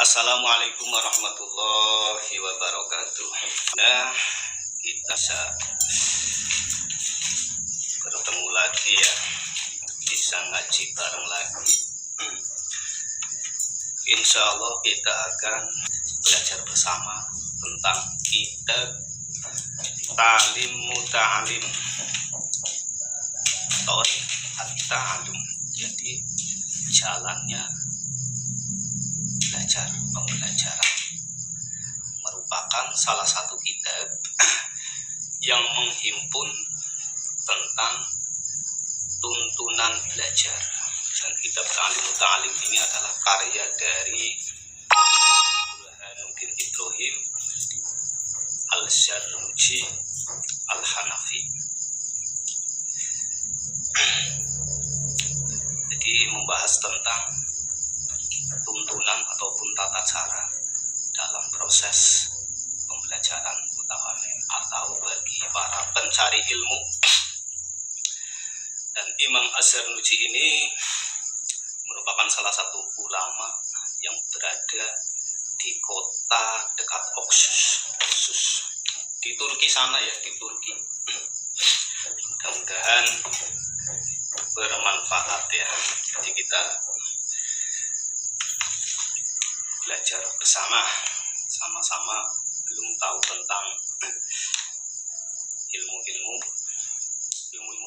Assalamualaikum warahmatullahi wabarakatuh. Nah, kita bertemu lagi ya, bisa ngaji bareng lagi. Insya Allah kita akan belajar bersama tentang kitab Ta'lim Muta'alim, Thariq At-Ta'allum. Jadi jalannya belajar, pembelajaran, merupakan salah satu kitab yang menghimpun tentang tuntunan belajar. Dan kitab Ta'lim Muta'alim ini adalah karya dari Burhanuddin Ibrahim Al-Sarnuji Al-Hanafi. Jadi membahas tentang tuntunan ataupun tata cara dalam proses pembelajaran utamanya atau bagi para pencari ilmu. Dan Imam Az-Zarnuji ini merupakan salah satu ulama yang berada di kota dekat Oxus di Turki sana ya, di Turki. Mudah-mudahan bermanfaat ya. Jadi kita belajar bersama, sama-sama belum tahu tentang ilmu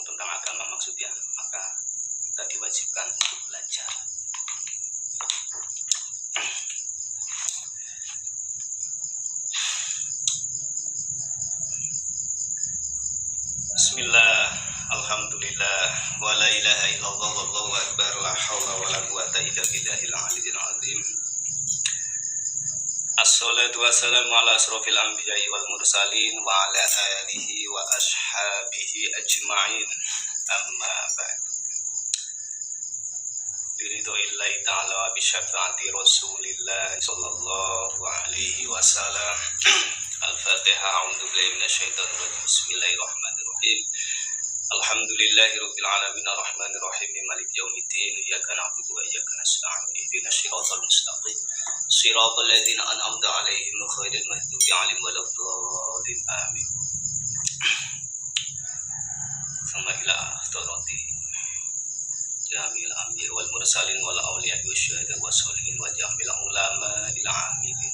tentang agama maksudnya, maka kita diwajibkan untuk belajar. Bismillah, alhamdulillah, wa la ilaha illallah, wallahu akbar, la haula wa la quwata illa billahil aliyyil azim. Assalatu wassalamu ala asrofil anbiya'i wal mursalin wa ala alihi wa ashabihi ajma'in, amma ba'd. Biridho'illahi ta'ala wa bisyafaati rasulillah sallallahu alaihi wasallam. Al-Fatihah. A'udzu billahi minasyaitonir rajim. Bismillahirrahmanirrahim. Alhamdulillahi rabbil alamin arrahmanir rahim maliki yaumiddin iyyaka na'budu wa iyyaka nasta'in ihdinas siratal mustaqim siratal ladzina an'amta 'alaihim ghairil maghdubi 'alaihim waladdallin amin. Sama ila akhirati jamil anbiya wal mursalin wal awliya wasyuhada wassalihin wa jamil ulama ila amilin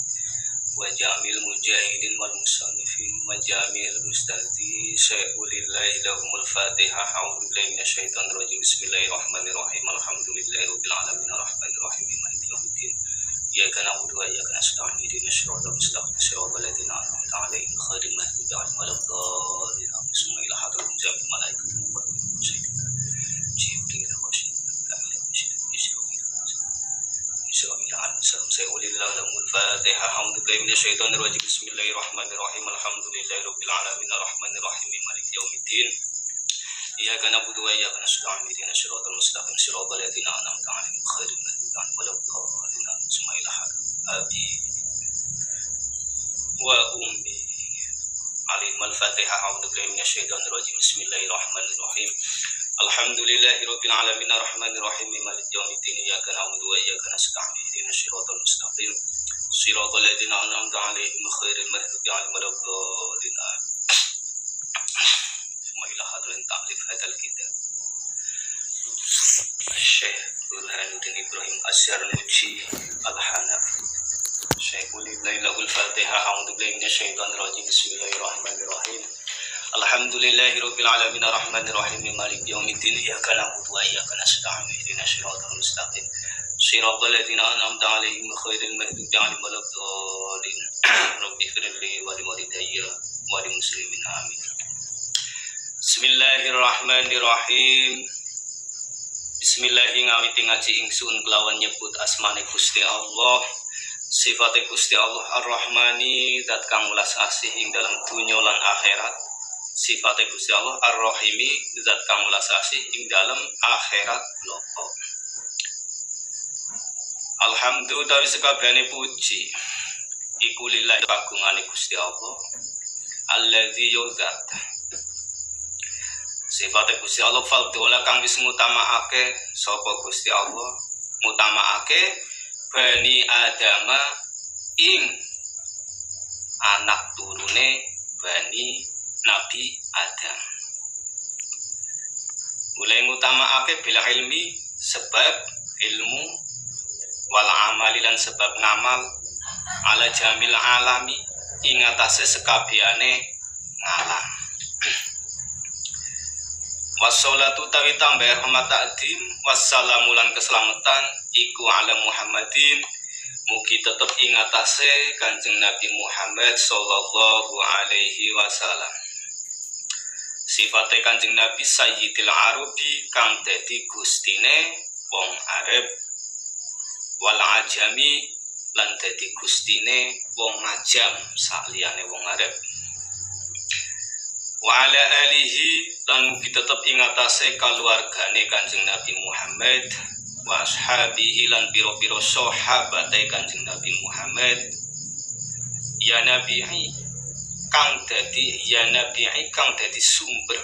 wa jamil mujahidin wal musannifin wa jamil mustahdi syai'ulillahi lahumul fatihah. A'udzu billahi minasyaitonir rajim. Bismillahirrahmanirrahim. Alhamdulillahi rabbil alamin arrahmanir rahim maliki yaumiddin iyyaka na'budu wa iyyaka nasta'in ihdinas siratal mustaqim siratal ladzina an'amta 'alaihim ghairil maghdubi 'alaihim waladdallin amin. Summa ila hadratil jamil malaikatu wa jibril wa Bismillahirrahmanirrahim. Alhamdulillahi rabbil alamin arrahmanir rahim maliki yaumiddin iyyaka na'budu wa iyyaka nasta'in ihdinas siratal mustaqim siratal ladzina an'amta 'alaihim ghairil maghdubi 'alaihim waladdallin amin. Summa ila abi wa ummi alaihim al-fatihah. A'udzu billahi minasyaitonir rajim. Bismillahirrahmanirrahim. Alhamdulillahi rabbil alamin arrahmanir rahim maliki yaumiddin iyyaka na'budu wa iyyaka nasta'in ihdinas siratal mustaqim siratal ladzina an'amta 'alaihim ghairil maghdubi 'alaihim waladdallin amin. Summa ila hadratin ta'lif hadzal kitab Syekh Burhanuddin Ibrahim Al-Sarnuji Al-Hanafi. Syai'ulillahi lahul fatihah. A'udzu billahi minasyaitonir rajim. Bismillahirrahmanirrahim. Alhamdulillahi rabbil alamin arrahmanir rahim maliki yaumiddin iyyaka na'budu wa iyyaka nasta'in ihdinas siratal mustaqim siratal ladzina an'amta 'alaihim ghairil maghdubi 'alaihim waladdallin. Rabbi firli wa liwalidayya wa lil muslimin amin. Bismillahirrahmanirrahim. Bismillahi ngawiti ngaji ingsun kelawan nyebut asmane Gusti Allah, sifate Gusti Allah Ar-Rahmani, zat kang welas asih ing dalam dunya lan akhirat. Sifate Gusti Allah Ar-Rahimi, zat kang welas asih ing dalam akhirat loko. Alhamdulillah dari sekabehane puji iku lillahi kagungane Gusti Allah. Alladzi yuzat sifate Gusti Allah fadhola kang wis ngutamaake sapa Gusti Allah, ngutamaake Bani Adama ing anak turune Bani Nabi Adam. Mulai ngutamaake bila ilmi sebab ilmu wal amali lan sebab ngamal ala jamil alami ing atase sekabehane ngalam. Wassalatu tawi tambah rahmat ta'dim wassalamu lan keselamatan iku ala Muhammadin mugi tetep ing atase Kanjeng Nabi Muhammad sallallahu alaihi wasallam. Sifate Kanjeng Nabi Sayyidil Arabi kang dadi gustine wong Arab wal ajami lan dadi gustine wong ajam saliyane wong Arab. Wa ala alihi lan mugi tetep ing atase kaluargane Kanjeng Nabi Muhammad wa ashabihi lan pira-pira sahabate Kanjeng Nabi Muhammad ya nabi'i kang dadi sumber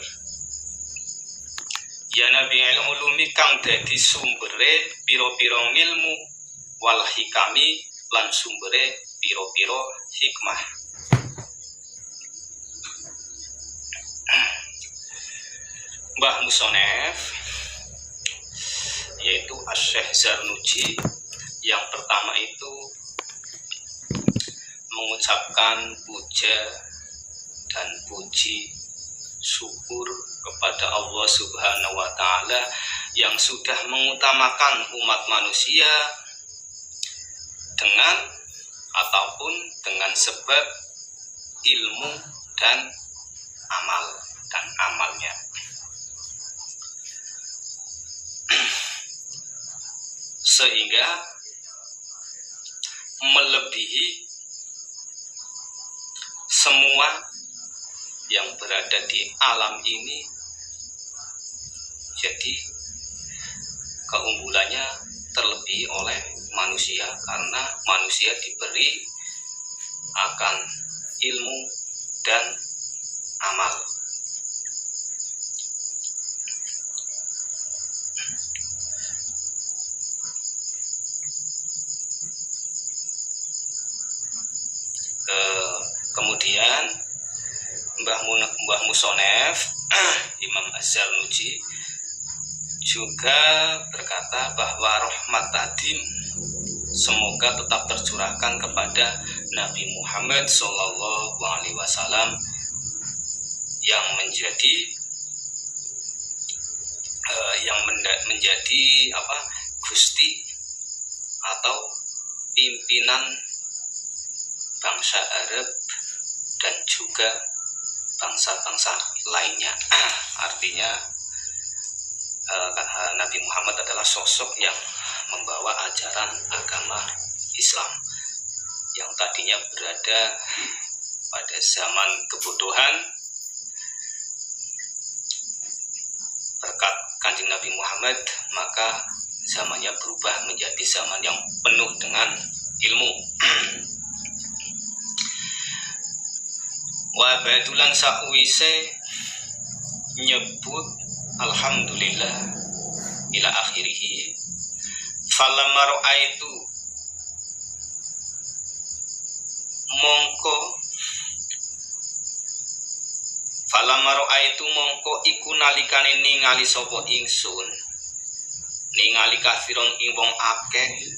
ya nabi'il ulumi kang dadi sumbere pira-pira ilmu wal hikami lan sumbere pira-pira hikmah. Mbah Musonef yaitu Asy-Syaikh Zarnuji yang pertama itu mengucapkan puja dan puji syukur kepada Allah Subhanahu wa Ta'ala yang sudah mengutamakan umat manusia dengan ataupun dengan sebab ilmu dan amalnya. Sehingga melebihi semua yang berada di alam ini. Jadi keunggulannya terlebih oleh manusia karena manusia diberi akan ilmu dan amal. Kemudian Mbah Musonef Imam Az-Zarnuji juga berkata bahwa rahmat tadim semoga tetap tercurahkan kepada Nabi Muhammad Sallallahu Alaihi Wasallam yang menjadi Gusti atau pimpinan bangsa Arab dan juga bangsa-bangsa lainnya. Artinya Nabi Muhammad adalah sosok yang membawa ajaran agama Islam yang tadinya berada pada zaman kebodohan. Berkat Kanjeng Nabi Muhammad maka zamannya berubah menjadi zaman yang penuh dengan ilmu. Wa badulan sakwise nyebut alhamdulillah ila akhirih falamma ra'aitu mongko iku nalikane ningali sapa ingsun ningali kafiron ing wong akeh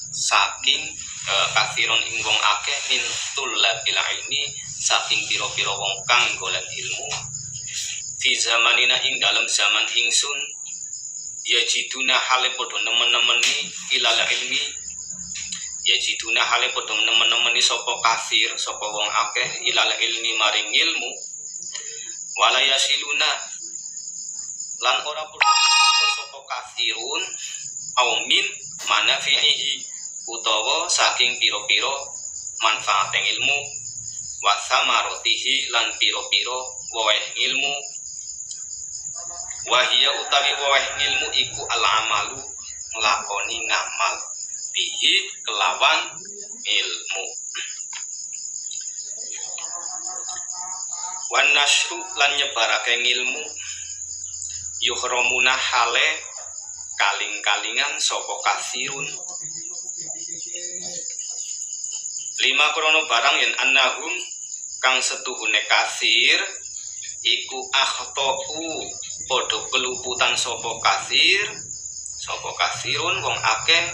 saking kafiron ing wong akeh min tullabil ilmi saking pira-pira wong kang golek ilmu fi zamanina ing dalam zaman ingsun yajiduna hale padha nemen-nemeni ilal ilmi yajiduna hale padha nemen-nemeni sapa kafir sapa wong akeh ilal ilmi maring ilmu wala yasiluna lan ora padha sapa kafirun au min manafihi utawa saking pira-pira manfaat ilmu wa samarotihi lan piro-piro waweh ilmu wahia utawi waweh ilmu iku al-amalu nglakoni ngamal bihi kelawan ilmu wan nasru lan nyebarake ilmu yuhramuna hale kaling-kalingan sapa kafirun lima krono barang yen annahum kang setuhune kathir iku akhtau padha keluputan sapa kathirun wong akeh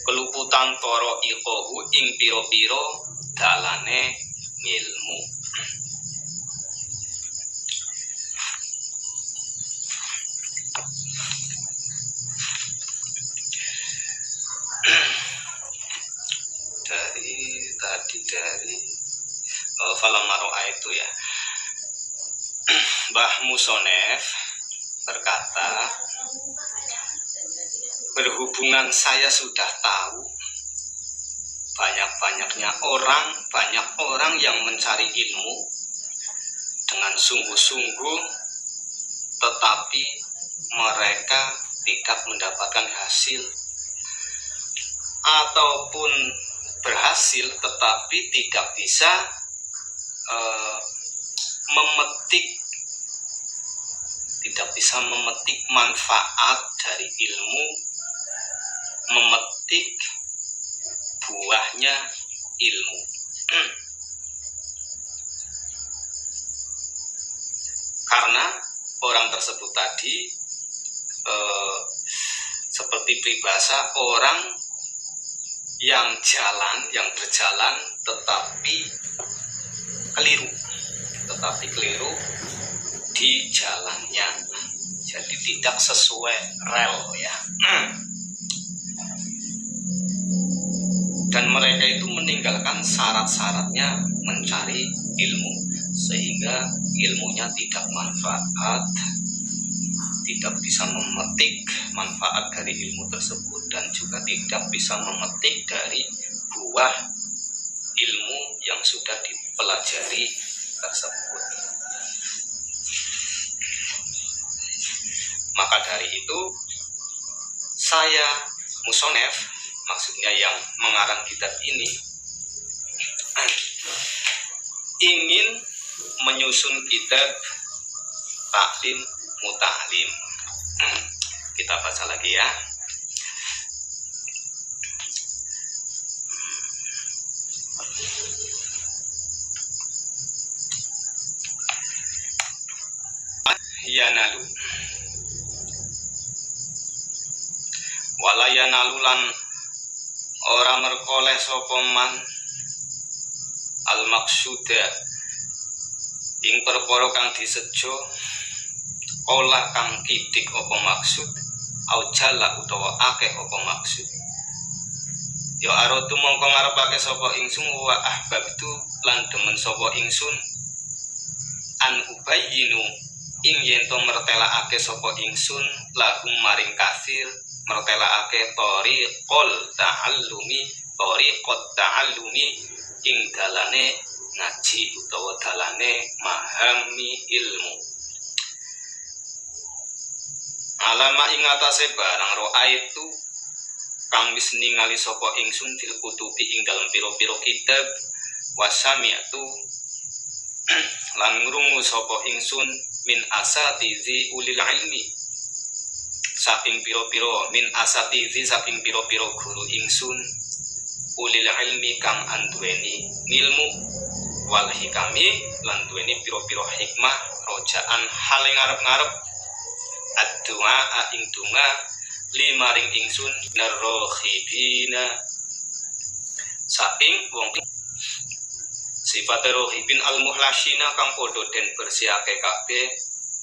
keluputan toro iqahu ing pira-pira dalane ilmu. dari Falamaro itu ya, Mbah Musonef berkata, berhubungan saya sudah tahu banyak orang yang mencari ilmu dengan sungguh-sungguh, tetapi mereka tidak mendapatkan hasil, ataupun berhasil tetapi tidak bisa memetik manfaat dari ilmu, memetik buahnya ilmu. Karena orang tersebut tadi seperti peribahasa, orang yang berjalan tetapi keliru di jalannya, jadi tidak sesuai rel ya. Dan mereka itu meninggalkan syarat-syaratnya mencari ilmu, sehingga ilmunya tidak manfaat, tidak bisa memetik manfaat dari ilmu tersebut, dan juga tidak bisa memetik dari buah ilmu yang sudah dipelajari tersebut. Maka dari itu saya Musonef, maksudnya yang mengarang kitab ini, ingin menyusun kitab taklim muta'lim. Kita baca lagi ya. Yanalu wala yanalulan ora merkoleh sapa man al maksuda ing perkara kang disejo olah kang kidik apa maksud au jala utawa akeh apa maksud. Ya aratu mongko ngarepake sapa ingsun wa ahbabtu lan demen sapa ingsun an ubayyinu ing yen to mertelakake sapa ingsun lahum maring kafir, mertelakake tariqat ta'allumi ing dalane ngaji utawa dalane mahami ilmu. Alama ing atase barang roa itu kang wis ningali sapa ingsun fil kutubi ing dalem pira-pira kitab, wasami'tu lan ngrungu sapa ingsun min asatizi ulil ilmi saking pira-pira saking pira-pira guru ingsun ulil ilmi kang anduweni ilmu wal hikami lan duweni pira-pira hikmah rojaan hale ngarep-ngarep ad-du'a ing donga limaring ingsun narrohibina saking wong sifat rohibin al-muhlasina kang podo den bersihake kabeh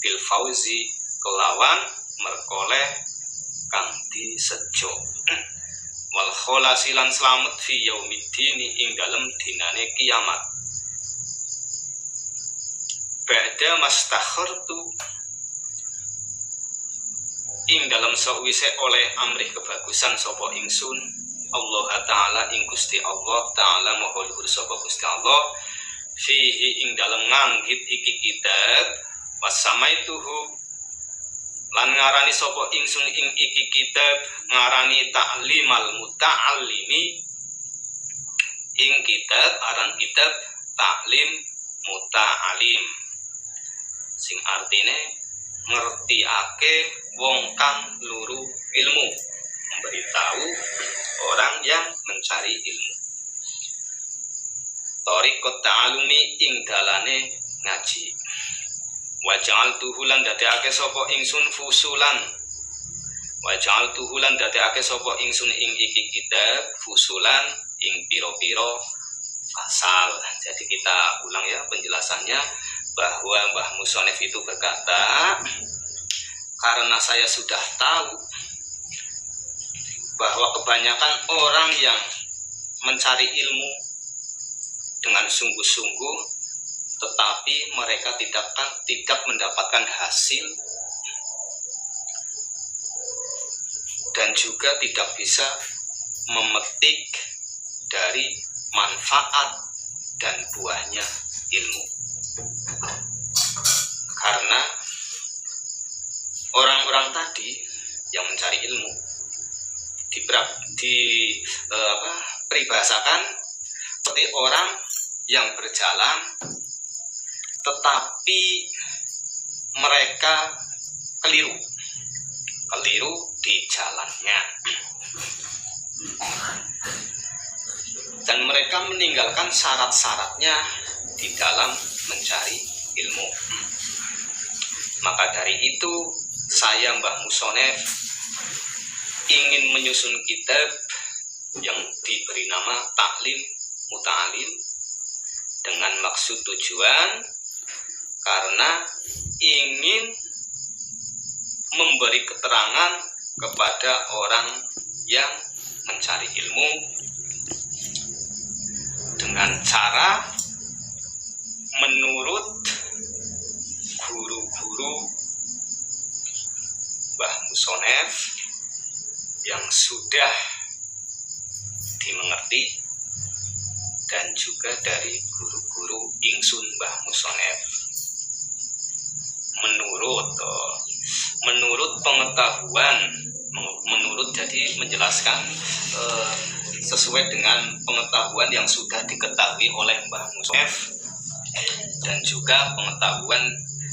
bil fauzi kelawan merkoleh kang disejo wal kholasilan slamet fi yaumiddini ing dalem dinane kiamat. Ba'da mastakhartu ing dalam sawise oleh amrih kebagusan sapa ingsun Allah Ta'ala ing Gusti Allah Ta'ala maha luhur sapa Gusti Allah fihi ing dalam nganggit iki kitab wasamaituhu lan ngarani sapa ingsun ing iki kitab ngarani ta'limal muta'allimi ing kitab aran kitab taklim muta'alim sing artine ngertiake wong kang luru ilmu, memberitahu orang yang mencari ilmu. thariqat ta'alumi ing dalane ngaji. Wa ja'altuhu lan dadekake sapa ingsun fusulan. Wa ja'altuhu lan dadekake sapa ingsun ing iki kitab fusulan ing pira-pira pasal. Jadi kita ulang ya penjelasannya, bahwa Mbah Musonef itu berkata, karena saya sudah tahu bahwa kebanyakan orang yang mencari ilmu dengan sungguh-sungguh, tetapi mereka tidak mendapatkan hasil dan juga tidak bisa memetik dari manfaat dan buahnya ilmu. Karena orang-orang tadi yang mencari ilmu peribahasakan seperti orang yang berjalan tetapi mereka keliru di jalannya, dan mereka meninggalkan syarat-syaratnya di dalam mencari ilmu. Maka dari itu saya Mbah Musonef ingin menyusun kitab yang diberi nama Ta'lim Muta'alim dengan maksud tujuan karena ingin memberi keterangan kepada orang yang mencari ilmu dengan cara menurut guru-guru Mbah Musonef yang sudah dimengerti dan juga dari guru-guru ingsun Mbah Musonef. Menurut pengetahuan, jadi menjelaskan sesuai dengan pengetahuan yang sudah diketahui oleh Mbah Musonef dan juga pengetahuan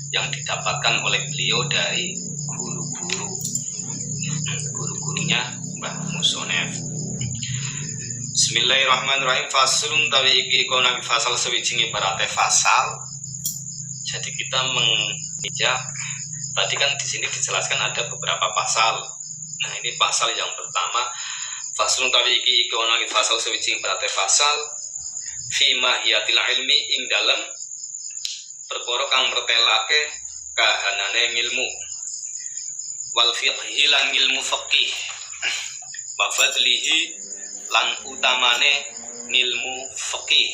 yang didapatkan oleh beliau dari guru-gurunya Mbah Musonef. Bismillahirrahmanirrahim. Faslun tawi iki kono fasal sawijingi barate fasal. Jadi kita menginjak, tadi kan di sini dijelaskan ada beberapa pasal. Nah, ini pasal yang pertama, faslun tawi iki kono fasal sawijingi barate fasal fi mahiyatil ilmi ing dalem perkara kang mertelake kahanane ngilmu wal fiqhi lan ilmu fikih wa fadlihi lan utamane ilmu fikih.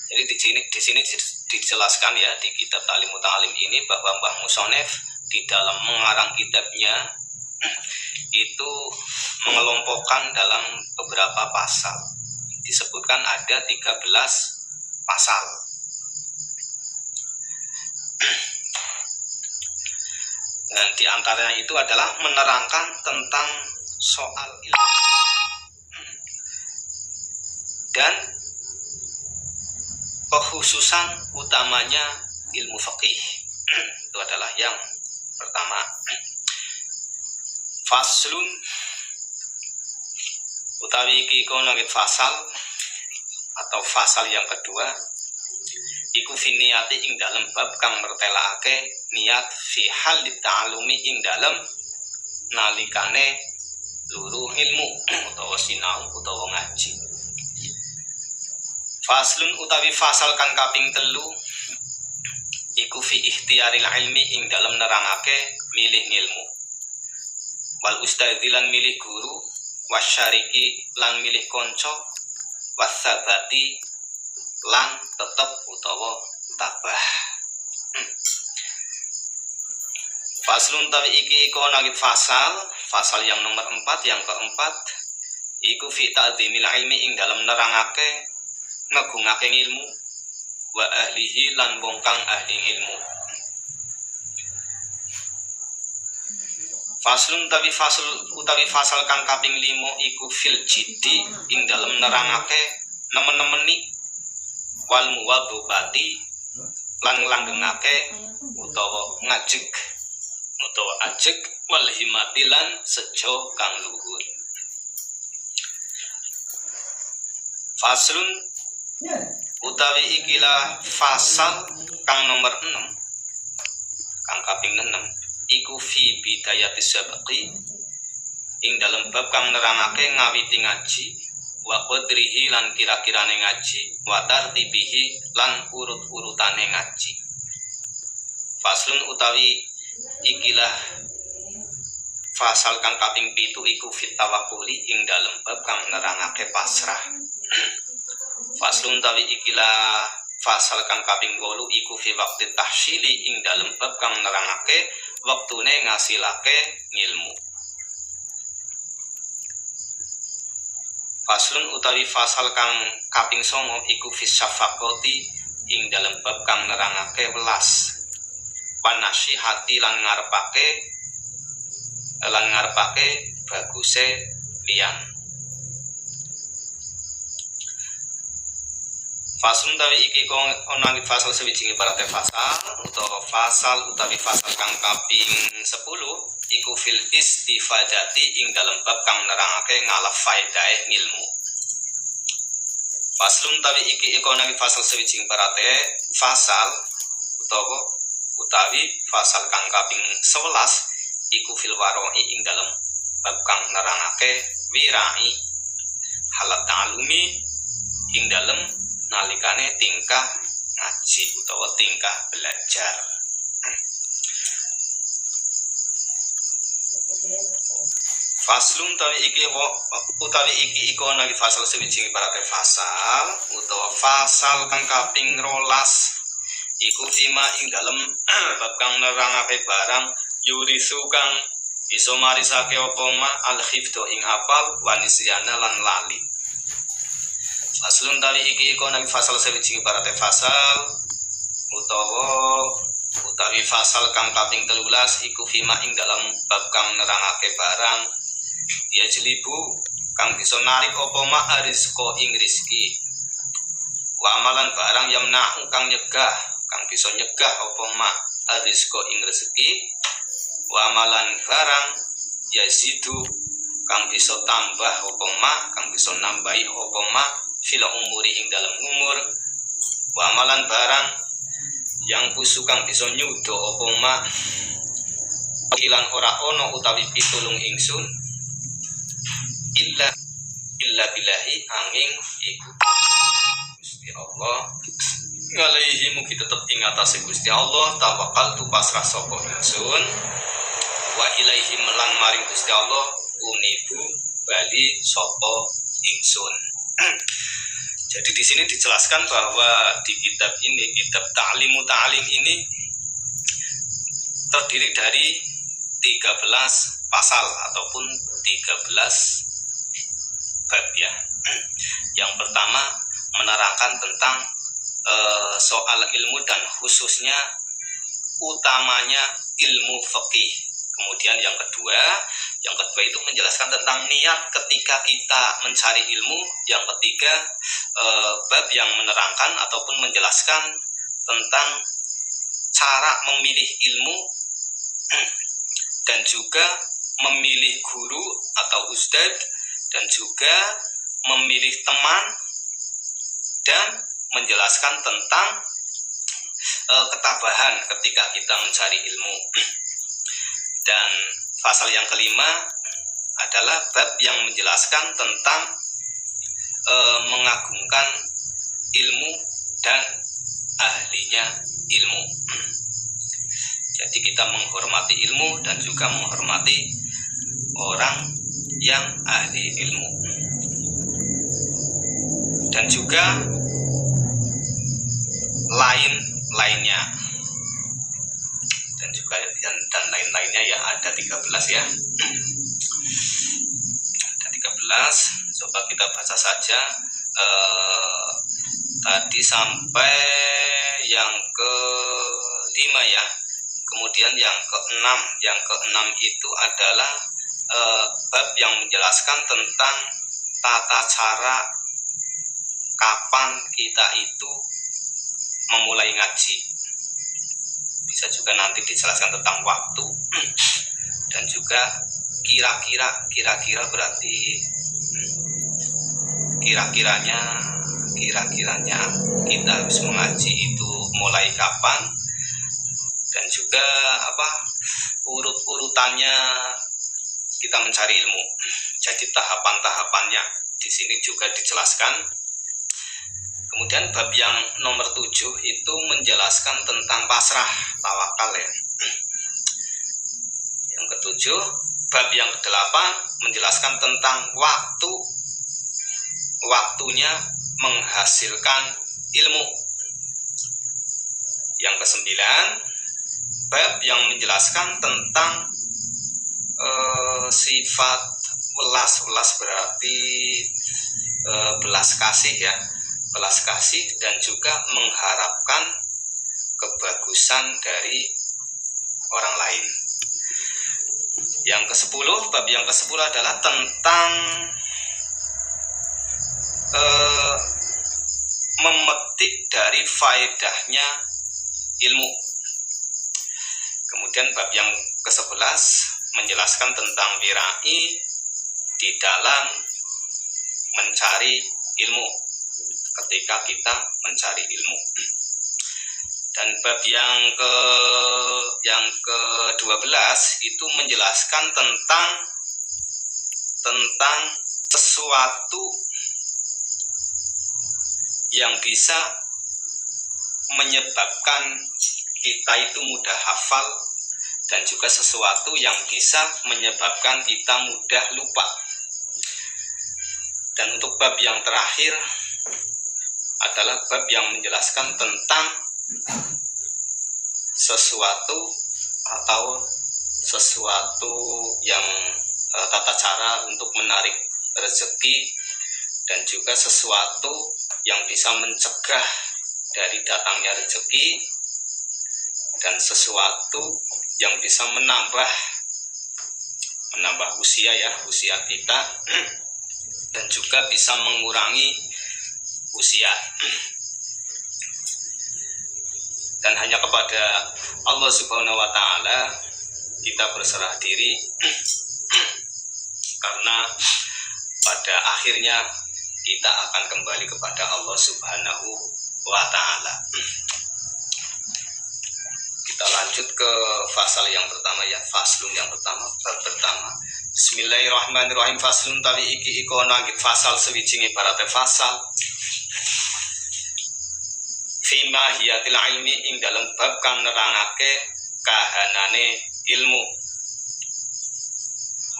Jadi di sini dijelaskan ya di kitab Ta'lim Muta'alim ini bahwa Mbah Musonef di dalam mengarang kitabnya itu mengelompokkan dalam beberapa pasal. Disebutkan ada 13 pasal. Dan di antaranya itu adalah menerangkan tentang soal ilmu dan kekhususan utamanya ilmu fikih. Itu adalah yang pertama. Faslun utawi iki kono fasal atau fasal yang kedua iku fi niyati ing dalem bab kang mertelake niat fi hal ta'alumi ing dalem nalikane luru ilmu utawa sinau utawa ngaji. Faslun utawi fasal kang kaping 3 iku fi ikhtiyaril ilmi ing dalem nerangake milih ilmu wal ustadzilan milih guru wasyariki lan milih konco wasabati lan tetep utawa tabah. Faslun tawi iki kono fasal yang nomor 4 yang keempat iku fi ta'dzimil ilmi ing dalem nerangake ngagungake ilmu wa ahlihi lan wong kang ahli ilmu. Faslun utawi fasal kang kaping 5 iku fil jiddi ing dalem nerangake nemen-nemeni wal muwadhobati lan langgengake utawa ngajeg utawa ajeg wal himatilan sejo kang luhur. Faslun utawi ikilah fasal kang nomor 6 kang kaping 6 iku fi bidayatis sabaqi ing dalem bab kang nerangake ngawiti ngaji wa qadrihi lan kira-kirane ngaji wa tartibihi lan urut-urutane ngaji. Faslun utawi ikilah fasal kang kaping 7 iku fit tawakkuli ing dalem bab kang nerangake pasrah. Faslun utawi ikilah fasal kang kaping 8 iku fi waqti tahsili ing dalem bab kang nerangake wektune ngasilake ngilmu. Faslun utawi fasal kang kaping 9 iku fi syafaqati ing dalem bab kang nerangake welas. Wanasihati lan ngarepake baguse liyan. Fasal utawi iki ana ing fasal sawijine barate fasal utawi fasal kang kaping 10 iku fil istifadati ing dalem bab kang nerangake ngalaf faedahe ngilmu. Fasal utawi iki ana ing fasal sawijine barate fasal utawi fasal kang kaping 11 iku fil waroi ing dalem bab kang nerangake wirai halat ta'alumi ing dalem nalikane tingkah ngaji utawa tingkah belajar. Faslun utawi iki iku ana ing fasal sawijine barate fasal utawa fasal kang kaping 12 iku fima ing dalem bab kang nerangake barang yurisu kang bisa marisake apa ma al-hifdho ing apal wanisyana lan lali. Faslun utawi iki iku ana ing fasal sawijine barate fasal utawi fasal kang kaping 13 iku fima ing dalam bab kang nerangake barang ya jelibu kang bisa narik apa ma rizqa ing rezeki wa amalan barang yamna'u kang bisa nyegah apa ma rizqa ing rezeki wa amalan barang yazidu kang bisa tambah apa ma kang bisa nambahi apa ma fil umuri ing dalam umur wa amalan barang yang kang bisa nyudo apa ma ilan ora ono utawi pitulung ingsun illa billahi angin iku Gusti Allah alaihi mugi tetep ing atase Gusti Allah tawakkaltu pasrah sapa ingsun wa ilaihi melang maring Gusti Allah unibu bali sapa ingsun. Jadi di sini dijelaskan bahwa di kitab ini, kitab Ta'limu Ta'lim ini terdiri dari 13 pasal ataupun 13 bab ya. Yang pertama menerangkan tentang soal ilmu dan khususnya utamanya ilmu fikih. Kemudian yang kedua itu menjelaskan tentang niat ketika kita mencari ilmu. Yang ketiga bab yang menerangkan ataupun menjelaskan tentang cara memilih ilmu dan juga memilih guru atau ustadz dan juga memilih teman dan menjelaskan tentang ketabahan ketika kita mencari ilmu. Dan pasal yang kelima adalah bab yang menjelaskan tentang mengagungkan ilmu dan ahlinya ilmu. Jadi kita menghormati ilmu dan juga menghormati orang yang ahli ilmu. Dan juga lainnya dan juga dan lain-lainnya ya, ada 13 ya. Ada 13. Coba kita baca saja tadi sampai yang ke-5 ya. Kemudian yang ke-6 itu adalah bab yang menjelaskan tentang tata cara kapan kita itu memulai ngaji. bisa juga nanti dijelaskan tentang waktu dan juga kira-kira berarti kira-kiranya kita harus mengaji itu mulai kapan, dan juga urut-urutannya kita mencari ilmu. Jadi tahapan-tahapannya di sini juga dijelaskan. Kemudian bab yang nomor 7 itu menjelaskan tentang pasrah, tawakal ya. Yang ke-7, bab yang ke-8 menjelaskan tentang waktunya menghasilkan ilmu. Yang ke-9, bab yang menjelaskan tentang sifat welas berarti belas kasih ya, belas kasih dan juga mengharapkan kebagusan dari orang lain. Yang ke-10, bab yang ke-10 adalah tentang memetik dari faedahnya ilmu. Kemudian bab yang ke-11 menjelaskan tentang wirai di dalam mencari ilmu, ketika kita mencari ilmu. Dan bab yang ke-12 itu menjelaskan tentang sesuatu yang bisa menyebabkan kita itu mudah hafal, dan juga sesuatu yang bisa menyebabkan kita mudah lupa. Dan untuk bab yang terakhir adalah bab yang menjelaskan tentang sesuatu yang tata cara untuk menarik rezeki, dan juga sesuatu yang bisa mencegah dari datangnya rezeki, dan sesuatu yang bisa menambah usia kita, dan juga bisa mengurangi usia. Dan hanya kepada Allah Subhanahu wa Ta'ala kita berserah diri, karena pada akhirnya kita akan kembali kepada Allah Subhanahu wa Ta'ala. Kita lanjut ke fasal yang pertama ya, faslun yang pertama, bab pertama. Bismillahirrahmanirrahim. Faslun tawi iki ana fasal sewijing ibarate fasal fi mahiyatil ilmi, ing dalam bab kang nerangake kahanane ilmu,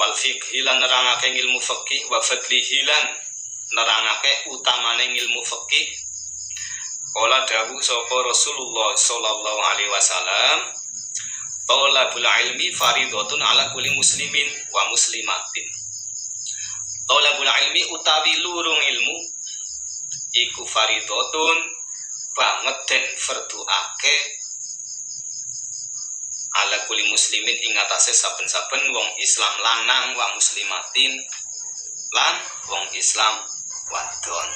wal fiqhi lan nerangake ilmu fikih, wa fadlihi lan nerangake utamane ilmu fikih. Qala dawu sapa Rasulullah sallallahu alaihi wasallam, talabul ilmi fardhatun ala kulli muslimin wa muslimatin. Talabul ilmi utawi lurung ilmu iku fardhatun banget den farduake ala kulli muslimin ing atase saben-saben wong Islam lanang, wa muslimatin lan wong Islam wadon.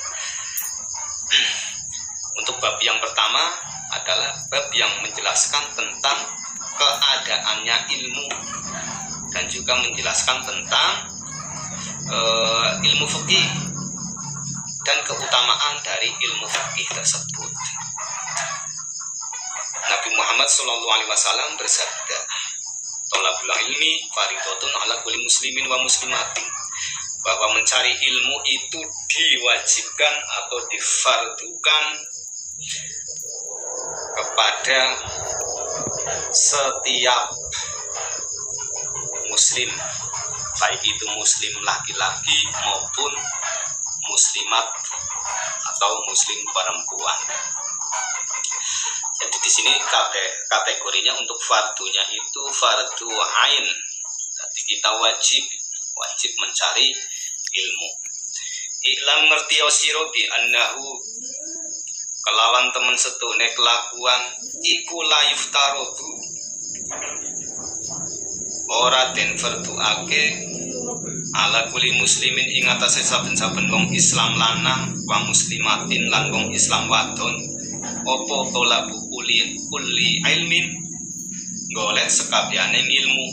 Untuk bab yang pertama adalah bab yang menjelaskan tentang keadaannya ilmu, dan juga menjelaskan tentang ilmu fikih dan keutamaan dari ilmu fikih tersebut. Nabi Muhammad SAW bersabda, "Thalabul ilmi fardhatun ala kulli muslimin wa muslimatin," bahwa mencari ilmu itu diwajibkan atau difardukan kepada setiap muslim, baik itu muslim laki-laki maupun muslimat atau muslim perempuan. Jadi di sini kategorinya untuk fardunya itu fardu ain. Jadi kita wajib mencari ilmu. Iklam ngertiyo siro bi annahu, kelawan temen setune kelakuan iku layuf tarodu ora den farduake ala kuli muslimin ing atase saben-saben wong Islam lanang, wa muslimatin lan wong Islam wadon, apa tolabu uli ilmin golek sekabehane ilmu.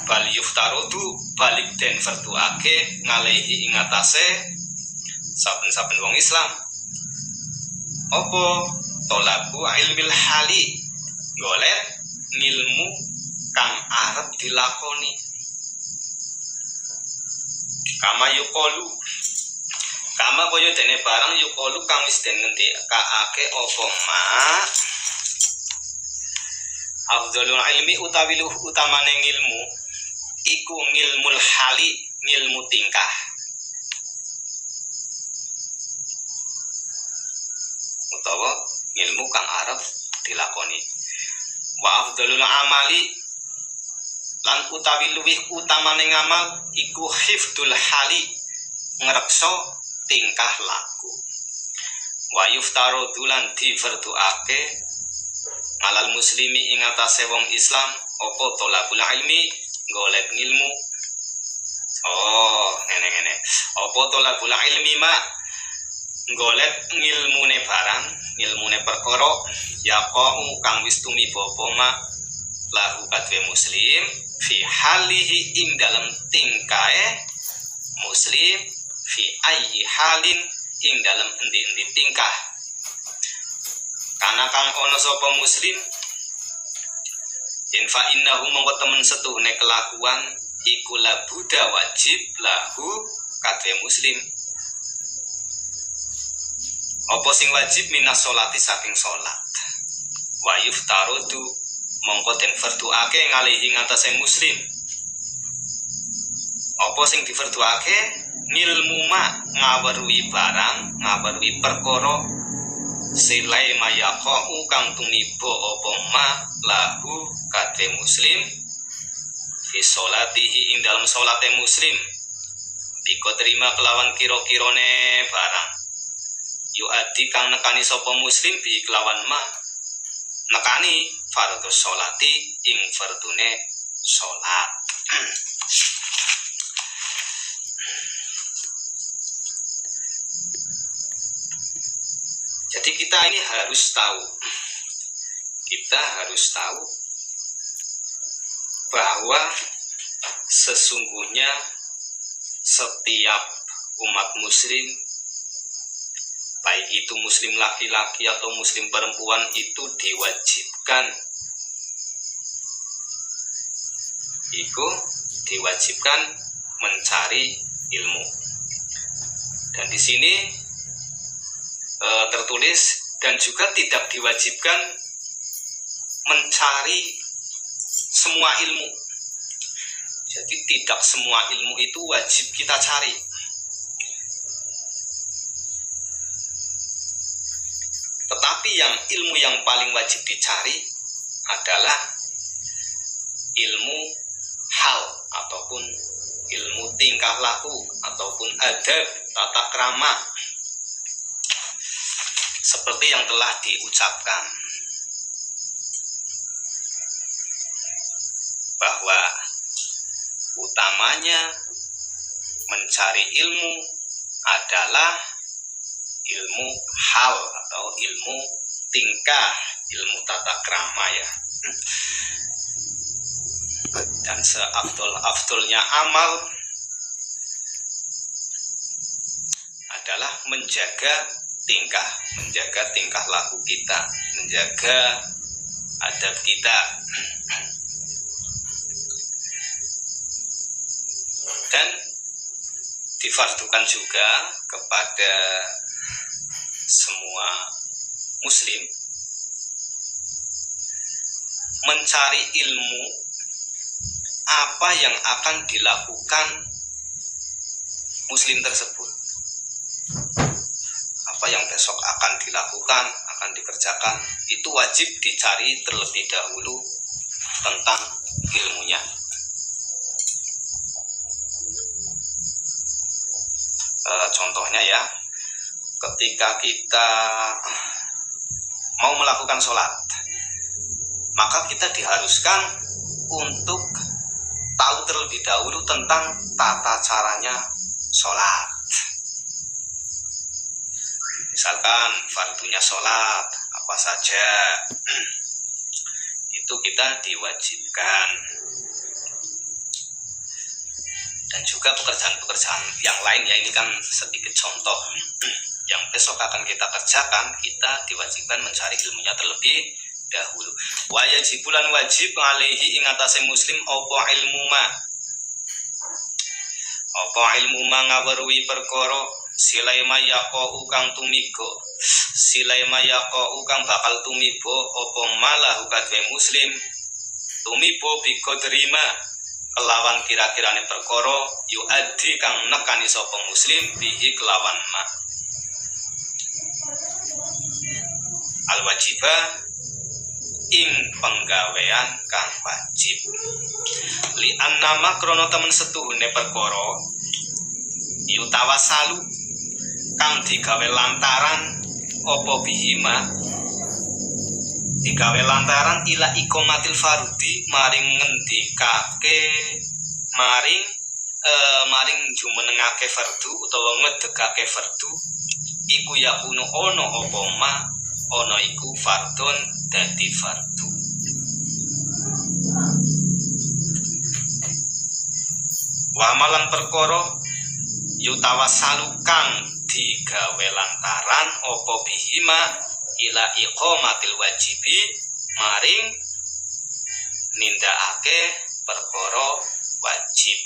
Bal yuftarudu balik den vertuake ngalehi ing atase saben-saben wong Islam apa tolabu ilmil hali, golek ngilmu kang arep dilakoni. Kama yuqalu, kama kaya dene barang yuqalu kang wis den ngendikake apa ma afdhalul ilmi utawi luh utamane ngilmu iku ngilmul hali, ngilmu tingkah. Utawa ngilmu kang arep dilakoni. Wa afdhalul amali lan utawi luwih utamane ngamal iku hifdul hali, ngrekso tingkah laku. Wa yuftaru lan divertuake alal muslimi ing atase wong Islam apa tolabul ilmi, golek ilmu. Oh, ngene-ngene. Apa tolabul ilmi ma, golek ngilmune barang, ngilmune perkara yaqau kang wis tumiba apa ma lahu kadwe muslim fi halihi ing dalam tingkae muslim fi ayyi halin ing dalam endi-endi tingkah. Kana kang ana sapa muslim in fa innahu mongko temen setuhne kelakuan iku la buddha wajib lahu kadwe muslim. Apa sing wajib minas sholati saking salat. Wa yuftarudu mongko den vertuake ngalihi ngatasé muslim. Apa sing divertuake ngilmu ma ngaweruhi barang, ngaweruhi perkara silai mayaqau kang tumiba apa ma lahu kadhe muslim fi sholatihi ing dalam salate muslim biko terima kelawan kira-kirane barang yu adi kang nekani sapa muslim bi kelawan ma nekani fardhu sholati ing fardune sholat. Jadi kita ini harus tahu, bahwa sesungguhnya setiap umat muslim, baik itu muslim laki-laki atau muslim perempuan, itu diwajibkan mencari ilmu. Dan di sini tertulis dan juga tidak diwajibkan mencari semua ilmu. Jadi tidak semua ilmu itu wajib kita cari. Tetapi ilmu yang paling wajib dicari adalah ilmu hal ataupun ilmu tingkah laku ataupun adab, tata krama, seperti yang telah diucapkan bahwa utamanya mencari ilmu adalah ilmu hal atau ilmu tingkah, ilmu tata krama ya. Dan seafdol-afdolnya amal adalah menjaga tingkah laku kita, menjaga adab kita. Dan difardukan juga kepada semua muslim mencari ilmu apa yang akan dilakukan muslim tersebut, apa yang besok akan dilakukan, akan dikerjakan, itu wajib dicari terlebih dahulu tentang ilmunya. Contohnya ya, ketika kita mau melakukan sholat, maka kita diharuskan untuk tahu terlebih dahulu tentang tata caranya sholat. Misalkan fardunya sholat apa saja, itu itu kita diwajibkan. Dan juga pekerjaan-pekerjaan yang lain ya, ini kan sedikit contoh yang besok akan kita kerjakan, kita diwajibkan mencari ilmunya terlebih dahulu. Wa yajibulan wajib alaihi ing atase muslim apa ilmu ma ngaweruhi perkara silaima yaqau kang tumigo, silaima yaqau kang bakal tumibo apa malah kadhe muslim tumibo biko terima kelawan kira-kirane perkara yu adi kang nekani sapa muslim bihi kelawan ma al wajibah ing penggawean kang wajib li annama krono temen setuhune perkara yutawasalu kang digawe lantaran apa bihima digawe lantaran ila ikomatil farudi maring ngendikake maring jumenengake fardu utawa ngedegake fardu iku yakunu ono apa ma ono iku fardun dadi fardu. Wa amalan perkara yutawassalu kang digawe lantaran apa bihima ila iqamatil wajibi maring nindakake perkara wajib.